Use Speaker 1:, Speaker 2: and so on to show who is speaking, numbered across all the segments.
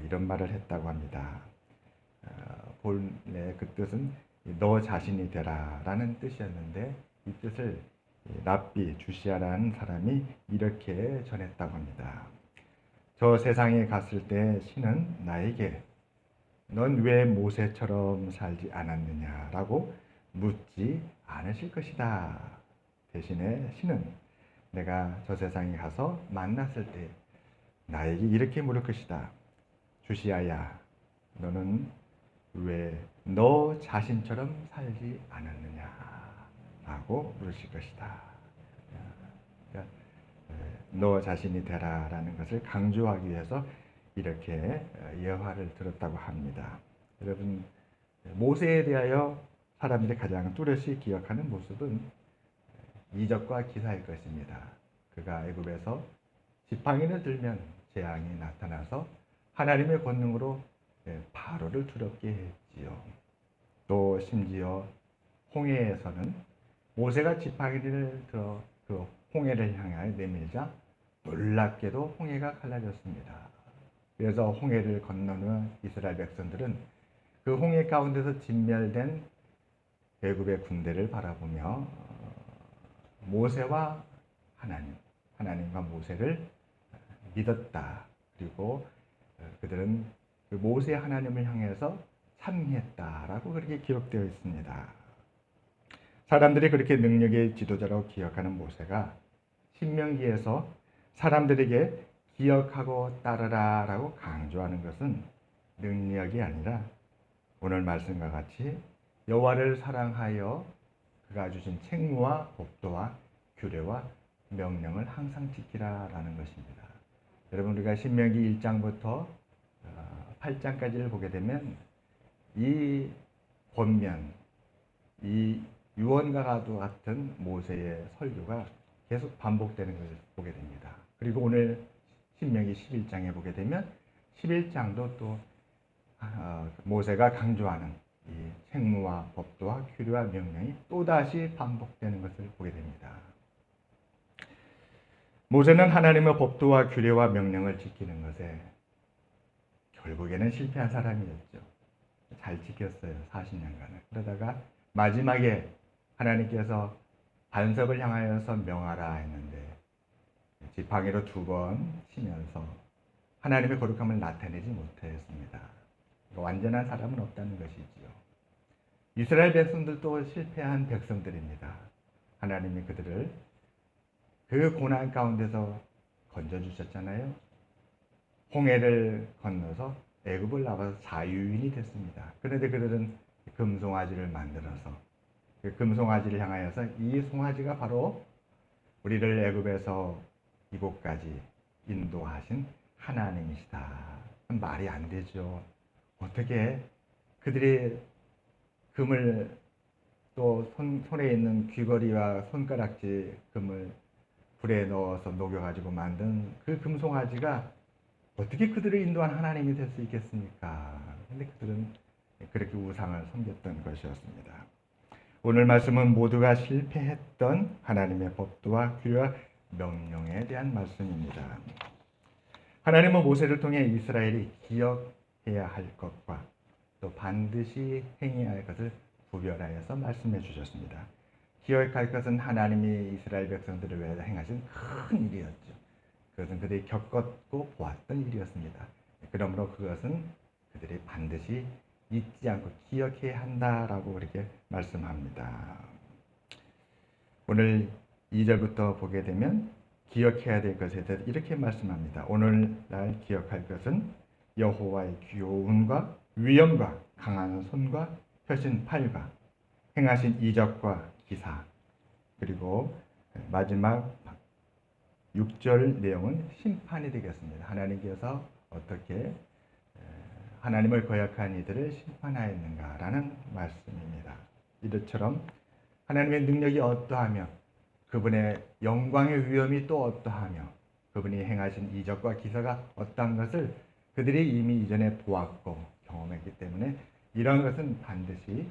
Speaker 1: 이런 말을 했다고 합니다. 본래 그 뜻은 너 자신이 되라 라는 뜻이었는데 이 뜻을 랍비 주시아라는 사람이 이렇게 전했다고 합니다. 저 세상에 갔을 때 신은 나에게 넌 왜 모세처럼 살지 않았느냐 라고 묻지 않으실 것이다. 대신에 신은 내가 저 세상에 가서 만났을 때 나에게 이렇게 물을 것이다. 주시아야, 너는 왜 너 자신처럼 살지 않았느냐 라고 물으실 것이다. 그러니까 너 자신이 되라 라는 것을 강조하기 위해서 이렇게 예화를 들었다고 합니다. 여러분, 모세에 대하여 사람들이 가장 뚜렷이 기억하는 모습은 이적과 기사일 것입니다. 그가 애굽에서 지팡이를 들면 재앙이 나타나서 하나님의 권능으로 바로를 두렵게 했지요. 또 심지어 홍해에서는 모세가 지팡이를 들어 그 홍해를 향하여 내밀자 놀랍게도 홍해가 갈라졌습니다. 그래서 홍해를 건너는 이스라엘 백성들은 그 홍해 가운데서 진멸된 애굽의 군대를 바라보며 모세와 하나님과 모세를 믿었다. 그리고 그들은 그 모세 하나님을 향해서 참회했다라고 그렇게 기록되어 있습니다. 사람들이 그렇게 능력의 지도자라고 기억하는 모세가 신명기에서 사람들에게 기억하고 따르라라고 강조하는 것은 능력이 아니라 오늘 말씀과 같이 여호와를 사랑하여 그가 주신 책무와 법도와 규례와 명령을 항상 지키라라는 것입니다. 여러분, 우리가 신명기 1장부터 8장까지를 보게 되면 이 권면, 이 유언과 같은 모세의 설교가 계속 반복되는 것을 보게 됩니다. 그리고 오늘 신명기 11장에 보게 되면 11장도 또 모세가 강조하는 이 책무와 법도와 규례와 명령이 또다시 반복되는 것을 보게 됩니다. 모세는 하나님의 법도와 규례와 명령을 지키는 것에 결국에는 실패한 사람이었죠. 잘 지켰어요. 40년간을. 그러다가 마지막에 하나님께서 반석을 향하여서 명하라 했는데 지팡이로 2번 치면서 하나님의 거룩함을 나타내지 못하였습니다. 완전한 사람은 없다는 것이지요. 이스라엘 백성들도 실패한 백성들입니다. 하나님이 그들을 그 고난 가운데서 건져주셨잖아요. 홍해를 건너서 애굽을 나와서 자유인이 됐습니다. 그런데 그들은 금송아지를 만들어서 그 금송아지를 향하여서 이 송아지가 바로 우리를 애굽에서 이곳까지 인도하신 하나님이시다. 말이 안 되죠. 어떻게 그들이 금을 또 손에 있는 귀걸이와 손가락질 금을 불에 넣어서 녹여가지고 만든 그 금송아지가 어떻게 그들을 인도한 하나님이 될 수 있겠습니까? 근데 그들은 그렇게 우상을 섬겼던 것이었습니다. 오늘 말씀은 모두가 실패했던 하나님의 법도와 규례와 명령에 대한 말씀입니다. 하나님은 모세를 통해 이스라엘이 기억해야 할 것과 또 반드시 행해야 할 것을 구별하여서 말씀해 주셨습니다. 기억할 것은 하나님이 이스라엘 백성들을 위해 행하신 큰 일이었죠. 그것은 그들이 겪었고 보았던 일이었습니다. 그러므로 그것은 그들이 반드시 잊지 않고 기억해야 한다라고 그렇게 말씀합니다. 오늘 2절부터 보게 되면 기억해야 될 것에 대해서 이렇게 말씀합니다. 오늘날 기억할 것은 여호와의 교훈과 위엄과 강한 손과 펴신 팔과 행하신 이적과 기사, 그리고 마지막 6절 내용은 심판이 되겠습니다. 하나님께서 어떻게 하나님을 거역한 이들을 심판하였는가라는 말씀입니다. 이것처럼 하나님의 능력이 어떠하며 그분의 영광의 위엄이 또 어떠하며 그분이 행하신 이적과 기사가 어떠한 것을 그들이 이미 이전에 보았고 경험했기 때문에 이런 것은 반드시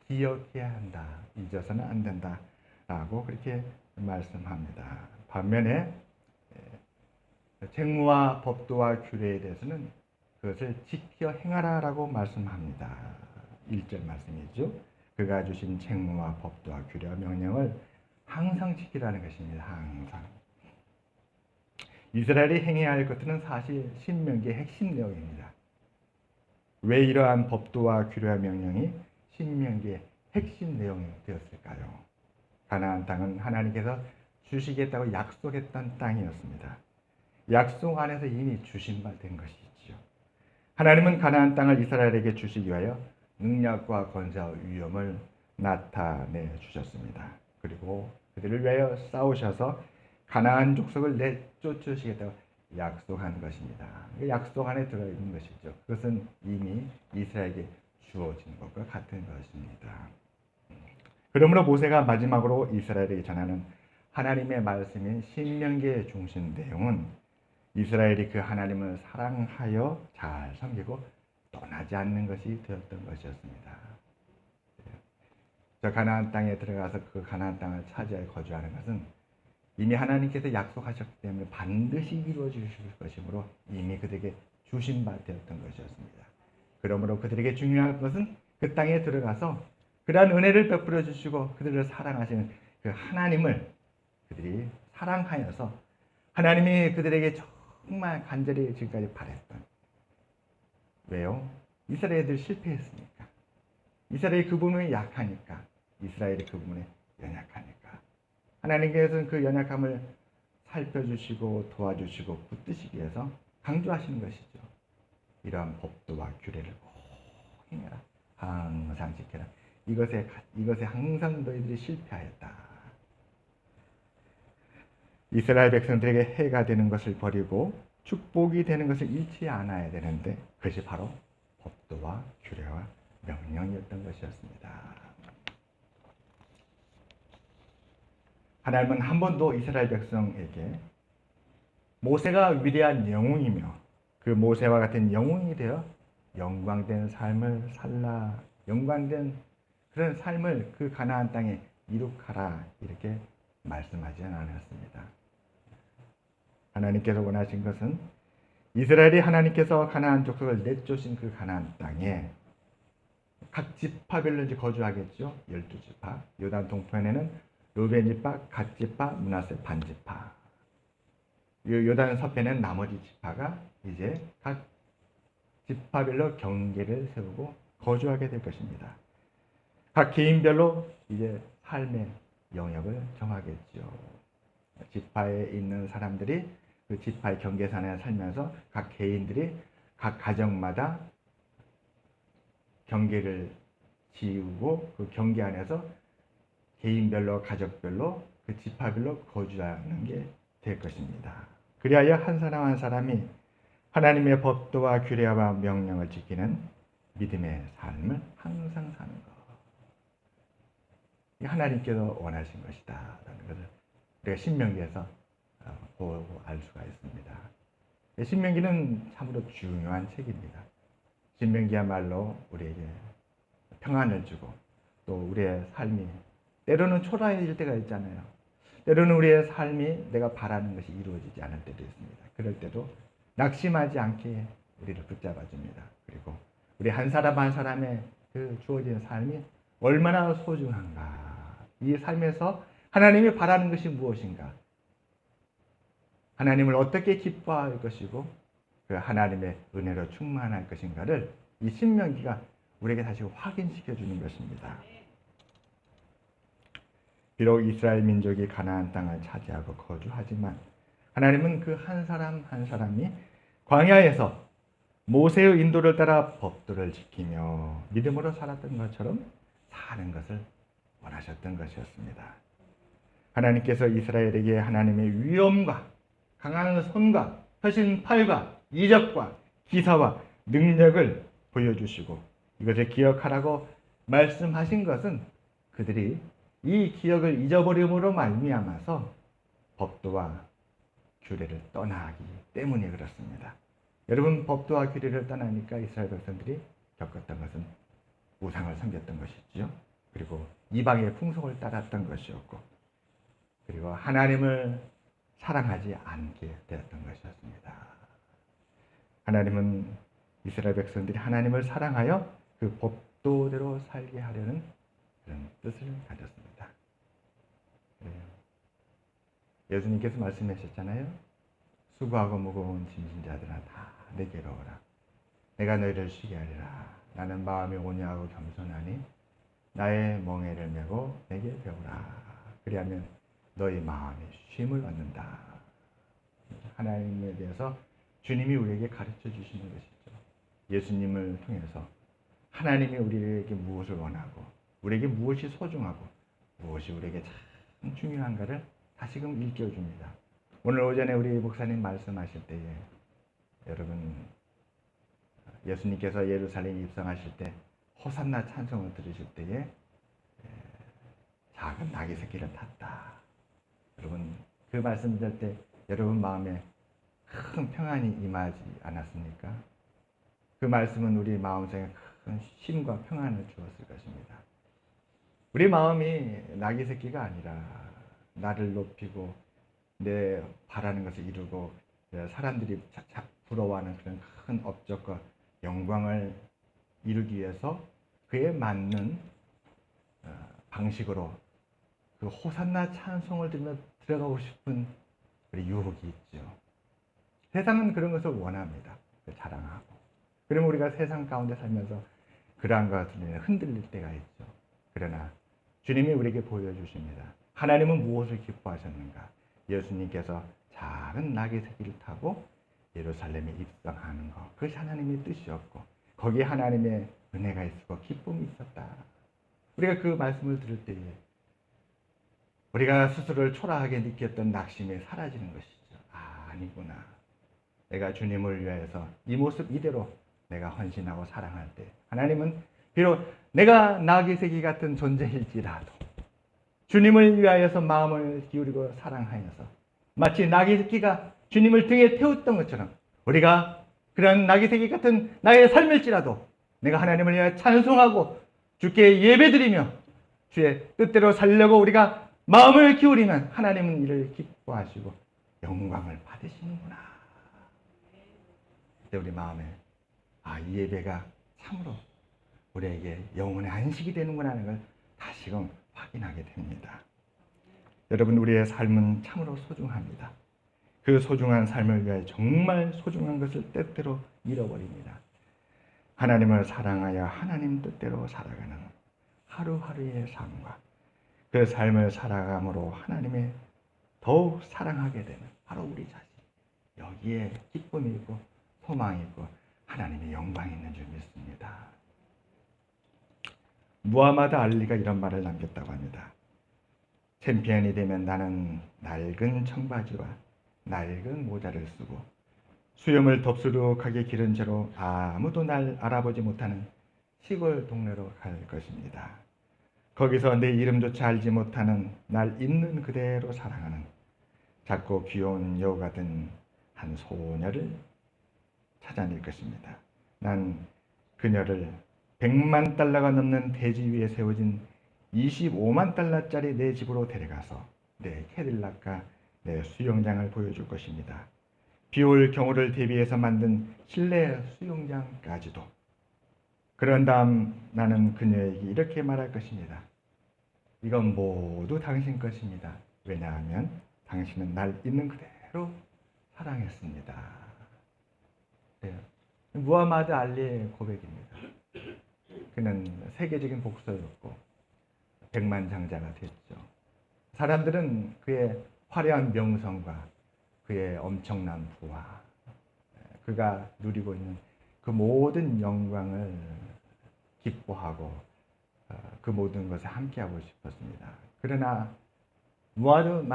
Speaker 1: 기억해야 한다. 잊어서는 안 된다. 라고 그렇게 말씀합니다. 반면에 책무와 법도와 규례에 대해서는 그것을 지켜 행하라라고 말씀합니다. 1절 말씀이죠. 그가 주신 책무와 법도와 규례와 명령을 항상 지키라는 것입니다. 항상. 이스라엘이 행해야 할 것들은 사실 신명기의 핵심 내용입니다. 왜 이러한 법도와 규례와 명령이 신명기의 핵심 내용이 되었을까요? 가나안 땅은 하나님께서 주시겠다고 약속했던 땅이었습니다. 약속 안에서 이미 주신 바 된 것이지요. 하나님은 가나안 땅을 이스라엘에게 주시기 위하여 능력과 권세와 위엄을 나타내 주셨습니다. 그리고 그들을 위하여 싸우셔서 가나안 족속을 내쫓으시겠다고 약속한 것입니다. 그 약속 안에 들어있는 것이죠. 그것은 이미 이스라엘에게 주어진 것과 같은 것입니다. 그러므로 모세가 마지막으로 이스라엘에게 전하는 하나님의 말씀인 신명기의 중심 내용은 이스라엘이 그 하나님을 사랑하여 잘 섬기고 떠나지 않는 것이 되었던 것이었습니다. 저 가나안 땅에 들어가서 그 가나안 땅을 차지하여 거주하는 것은 이미 하나님께서 약속하셨기 때문에 반드시 이루어 주실 것이므로 이미 그들에게 주신 바 되었던 것이었습니다. 그러므로 그들에게 중요한 것은 그 땅에 들어가서 그러한 은혜를 베풀어 주시고 그들을 사랑하시는 그 하나님을 그들이 사랑하여서 하나님이 그들에게 정말 간절히 지금까지 바랬던, 왜요? 이스라엘들 실패했으니까. 이스라엘이 그 부분에 약하니까. 이스라엘이 그 부분에 연약하니까. 하나님께서는 그 연약함을 살펴주시고 도와주시고 붙드시기 위해서 강조하시는 것이죠. 이러한 법도와 규례를 꼭 행해라. 항상 지켜라. 이것에 항상 너희들이 실패하였다. 이스라엘 백성들에게 해가 되는 것을 버리고 축복이 되는 것을 잃지 않아야 되는데 그것이 바로 법도와 규례와 명령이었던 것이었습니다. 하나님은 한 번도 이스라엘 백성에게 모세가 위대한 영웅이며 그 모세와 같은 영웅이 되어 영광된 삶을 살라, 영광된 그런 삶을 그 가나안 땅에 이룩하라 이렇게 말씀하지 않았습니다. 하나님께서 원하신 것은 이스라엘이 하나님께서 가나안 족속을 내쫓으신 그 가나안 땅에 각 지파별로 이제 거주하겠죠. 12지파. 요단 동편에는 르벤 지파, 갓 지파, 므낫세 반 지파. 요단 서편에는 나머지 지파가 이제 각 지파별로 경계를 세우고 거주하게 될 것입니다. 각 개인별로 이제 삶의 영역을 정하겠죠. 지파에 있는 사람들이 그 지파의 경계선에 살면서 각 개인들이 각 가정마다 경계를 지우고 그 경계 안에서 개인별로 가족별로 그 지파별로 거주하는 게 될 것입니다. 그리하여 한 사람 한 사람이 하나님의 법도와 규례와 명령을 지키는 믿음의 삶을 항상 사는 것. 하나님께서 원하신 것이다 라는 것을 우리가 신명기에서 보고 알 수가 있습니다. 신명기는 참으로 중요한 책입니다. 신명기야말로 우리에게 평안을 주고 또 우리의 삶이 때로는 초라해질 때가 있잖아요. 때로는 우리의 삶이 내가 바라는 것이 이루어지지 않을 때도 있습니다. 그럴 때도 낙심하지 않게 우리를 붙잡아 줍니다. 그리고 우리 한 사람 한 사람의 그 주어진 삶이 얼마나 소중한가. 이 삶에서 하나님이 바라는 것이 무엇인가. 하나님을 어떻게 기뻐할 것이고 그 하나님의 은혜로 충만할 것인가를 이 신명기가 우리에게 다시 확인시켜 주는 것입니다. 비록 이스라엘 민족이 가나안 땅을 차지하고 거주하지만 하나님은 그 한 사람 한 사람이 광야에서 모세의 인도를 따라 법도를 지키며 믿음으로 살았던 것처럼 사는 것을 원하셨던 것이었습니다. 하나님께서 이스라엘에게 하나님의 위엄과 강한 손과 펴신 팔과 이적과 기사와 능력을 보여주시고 이것을 기억하라고 말씀하신 것은 그들이 이 기억을 잊어버림으로 말미암아서 법도와 규례를 떠나기 때문에 그렇습니다. 여러분, 법도와 규례를 떠나니까 이스라엘 백성들이 겪었던 것은 우상을 섬겼던 것이죠. 그리고 이방의 풍속을 따랐던 것이었고 그리고 하나님을 사랑하지 않게 되었던 것이었습니다. 하나님은 이스라엘 백성들이 하나님을 사랑하여 그 법도대로 살게 하려는 그런 뜻을 가졌습니다. 예수님께서 말씀하셨잖아요. 수고하고 무거운 짐진 자들아 다 내게로 오라. 내가 너희를 쉬게 하리라. 나는 마음이 온유하고 겸손하니 나의 멍에를 메고 내게 배우라. 그리하면 너희 마음이 쉼을 얻는다. 하나님에 대해서 주님이 우리에게 가르쳐 주시는 것이죠. 예수님을 통해서 하나님이 우리에게 무엇을 원하고 우리에게 무엇이 소중하고 무엇이 우리에게 참 중요한가를 다시금 일깨워줍니다. 오늘 오전에 우리 목사님 말씀하실 때에 여러분 예수님께서 예루살렘에 입성하실 때 호산나 찬송을 들으실 때에 작은 낙이 새끼를 탔다. 여러분 그 말씀 들을 때 여러분 마음에 큰 평안이 임하지 않았습니까? 그 말씀은 우리 마음속에 큰 쉼과 평안을 주었을 것입니다. 우리 마음이 낙이 새끼가 아니라 나를 높이고 내 바라는 것을 이루고 사람들이 부러워하는 그런 큰 업적과 영광을 이루기 위해서 그에 맞는 방식으로 그 호산나 찬송을 들으며 들어가고 싶은 우리 유혹이 있죠. 세상은 그런 것을 원합니다. 자랑하고. 그러면 우리가 세상 가운데 살면서 그러한 것들에 흔들릴 때가 있죠. 그러나 주님이 우리에게 보여주십니다. 하나님은 무엇을 기뻐하셨는가? 예수님께서 작은 낙의 새끼를 타고 예루살렘에 입성하는 것. 그것이 하나님의 뜻이었고 거기에 하나님의 은혜가 있었고 기쁨이 있었다. 우리가 그 말씀을 들을 때에 우리가 스스로를 초라하게 느꼈던 낙심이 사라지는 것이죠. 아니구나. 내가 주님을 위해서 이 모습 이대로 내가 헌신하고 사랑할 때 하나님은 비록 내가 낙의 새끼 같은 존재일지라도 주님을 위하여서 마음을 기울이고 사랑하여서 마치 낙의 새끼가 주님을 등에 태웠던 것처럼 우리가 그런 낙의 새끼 같은 나의 삶일지라도 내가 하나님을 위하여 찬송하고 주께 예배드리며 주의 뜻대로 살려고 우리가 마음을 기울이면 하나님은 이를 기뻐하시고 영광을 받으시는구나. 그때 우리 마음에 이 예배가 참으로 우리에게 영혼의 안식이 되는구나 하는 걸 다시금 확인하게 됩니다. 여러분 우리의 삶은 참으로 소중합니다. 그 소중한 삶을 위해 정말 소중한 것을 때때로 잃어버립니다. 하나님을 사랑하여 하나님 뜻대로 살아가는 하루하루의 삶과 그 삶을 살아감으로 하나님의 더욱 사랑하게 되는 바로 우리 자신. 여기에 기쁨이 있고 소망이 있고 하나님의 영광이 있는 줄 믿습니다. 무하마드 알리가 이런 말을 남겼다고 합니다. 챔피언이 되면 나는 낡은 청바지와 낡은 모자를 쓰고 수염을 덥수룩하게 기른 채로 아무도 날 알아보지 못하는 시골 동네로 갈 것입니다. 거기서 내 이름조차 알지 못하는 날 있는 그대로 사랑하는 작고 귀여운 여우 같은 한 소녀를 찾아낼 것입니다. 난 그녀를 100만 달러가 넘는 대지 위에 세워진 25만 달러짜리 내 집으로 데려가서 내 캐딜락과 내 수영장을 보여줄 것입니다. 비올 경우를 대비해서 만든 실내 수영장까지도. 그런 다음 나는 그녀에게 이렇게 말할 것입니다. 이건 모두 당신 것입니다. 왜냐하면 당신은 날 있는 그대로 사랑했습니다. 네. 무하마드 알리의 고백입니다. 그는 세계적인 복서였고 백만장자가 됐죠. 사람들은 그의 화려한 명성과 그의 엄청난 부와 그가 누리고 있는 그 모든 영광을 기뻐하고 그 모든 것에 함께하고 싶었습니다. 그러나 무하마드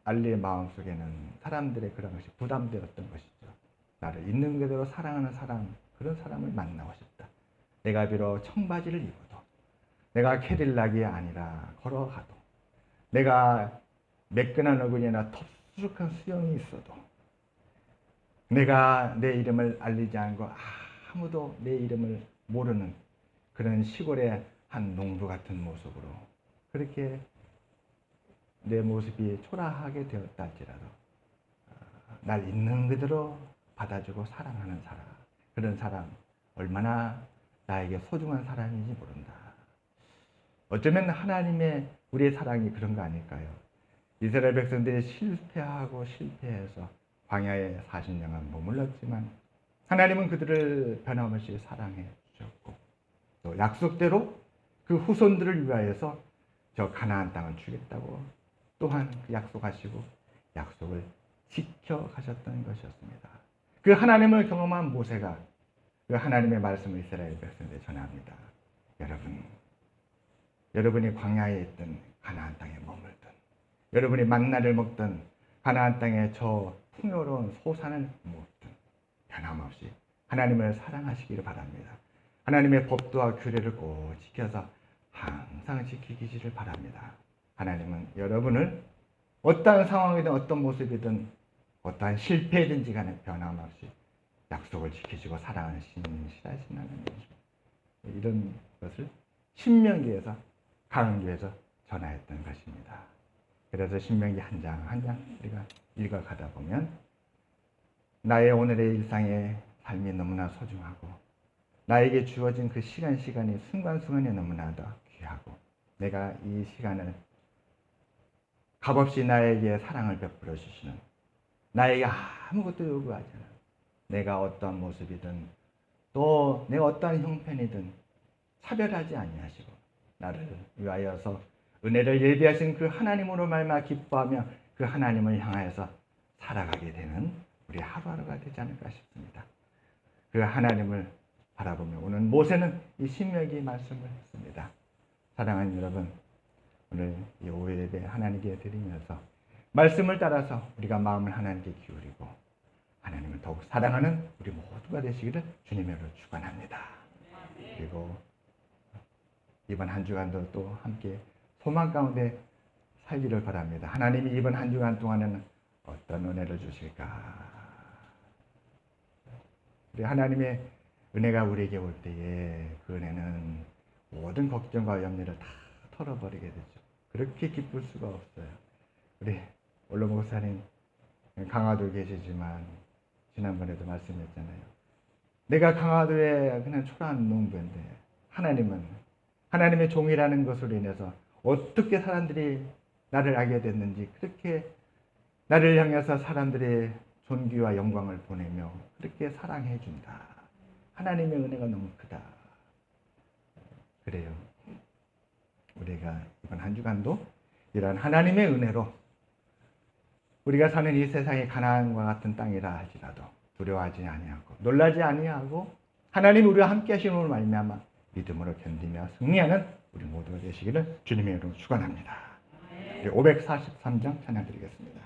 Speaker 1: 알리의 마음속에는 사람들의 그런 것이 부담되었던 것이죠. 나를 있는 그대로 사랑하는 사람, 그런 사람을 만나고 싶다. 내가 비록 청바지를 입어도, 내가 캐딜락이 아니라 걸어가도, 내가 매끈한 얼굴이나 텁수룩한 수염이 있어도, 내가 내 이름을 알리지 않고 아무도 내 이름을 모르는 그런 시골의 한 농부 같은 모습으로 그렇게 내 모습이 초라하게 되었다 할지라도 날 있는 그대로 받아주고 사랑하는 사람, 그런 사람, 얼마나 나에게 소중한 사람인지 모른다. 어쩌면 하나님의 우리의 사랑이 그런 거 아닐까요? 이스라엘 백성들이 실패하고 실패해서 광야에 40년간 머물렀지만 하나님은 그들을 변함없이 사랑해 주셨고 또 약속대로 그 후손들을 위하여서 저 가나안 땅을 주겠다고 또한 약속하시고 약속을 지켜가셨던 것이었습니다. 그 하나님을 경험한 모세가 그 하나님의 말씀을 이스라엘 백성들에게 전합니다. 여러분이 광야에 있던 가나안 땅에 머물든 여러분이 만나를 먹던 가나안 땅에 저 풍요로운 소산을 먹든 변함없이 하나님을 사랑하시기를 바랍니다. 하나님의 법도와 규례를 꼭 지켜서 항상 지키기를 바랍니다. 하나님은 여러분을 어떠한 상황이든 어떤 모습이든 어떠한 실패든지 간에 변함없이 약속을 지키시고 사랑하는 신실하신 하나님이십니다. 이런 것을 신명기에서 강원교에서 전하였던 것입니다. 그래서 신명기 한 장 한 장 우리가 읽어가다 보면 나의 오늘의 일상의 삶이 너무나 소중하고 나에게 주어진 그 시간이 순간순간이 너무나도 귀하고 내가 이 시간을 값없이 나에게 사랑을 베풀어 주시는 나에게 아무것도 요구하지 않은 내가 어떠한 모습이든 또 내가 어떠한 형편이든 차별하지 아니하시고 나를 위하여서 은혜를 예비하신 그 하나님으로 말미암아 기뻐하며 그 하나님을 향하여서 살아가게 되는 우리 하루하루가 되지 않을까 싶습니다. 그 하나님을 바라보며 오늘 모세는 이 신명기 말씀을 했습니다. 사랑하는 여러분, 오늘 이 오후 예배 하나님께 드리면서 말씀을 따라서 우리가 마음을 하나님께 기울이고 하나님을 더욱 사랑하는 우리 모두가 되시기를 주님으로 축원합니다. 그리고 이번 한 주간도 또 함께 소망 가운데 살기를 바랍니다. 하나님이 이번 한 주간 동안에는 어떤 은혜를 주실까? 우리 하나님의 은혜가 우리에게 올 때에 그 은혜는 모든 걱정과 염려를 다 털어버리게 되죠. 그렇게 기쁠 수가 없어요. 우리 원로 목사님 강화도에 계시지만 지난번에도 말씀했잖아요. 내가 강화도에 그냥 초라한 농부인데 하나님은 하나님의 종이라는 것으로 인해서 어떻게 사람들이 나를 알게 됐는지 그렇게 나를 향해서 사람들의 존귀와 영광을 보내며 그렇게 사랑해 준다. 하나님의 은혜가 너무 크다. 그래요. 우리가 이번 한 주간도 이러한 하나님의 은혜로 우리가 사는 이 세상이 가나안과 같은 땅이라 할지라도 두려워하지 아니하고 놀라지 아니하고 하나님 우리와 함께 하시는 말미암아 믿음으로 견디며 승리하는 우리 모두가 되시기를 주님의 이름으로 축원합니다. 543장 찬양 드리겠습니다.